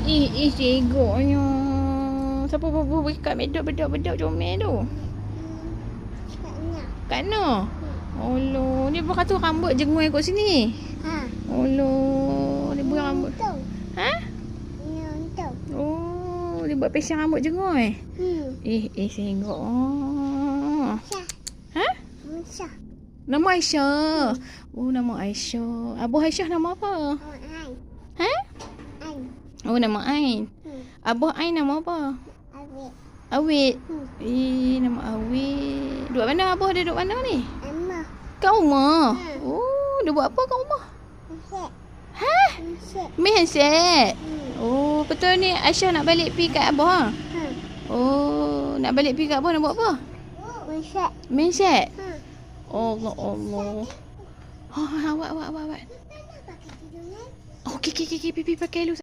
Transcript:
Segoknya. Siapa buat kat bedok comel tu? Kak Noh. Olo, dia berkata rambut jengui kat sini. Olo, dia buat rambut. Ha? Oh, dia buat passion rambut jengui. Segok. Ha? Nama Aisyah. Oh, nama Aisyah. Abu Aisyah nama apa? Ha? Oh, nama Ain. Abah Ain nama apa? Awit. Nama Awit. Duduk mana Abah dia duduk mana ni? Kat rumah. Oh, dia buat apa kat rumah? Ha? Main handset. Oh, betul ni Aisyah nak balik pi kat Abah. Oh, nak balik pi kat Abah nak buat apa? Main handset. Allah. Awak. Okey, pergi pakai dulu.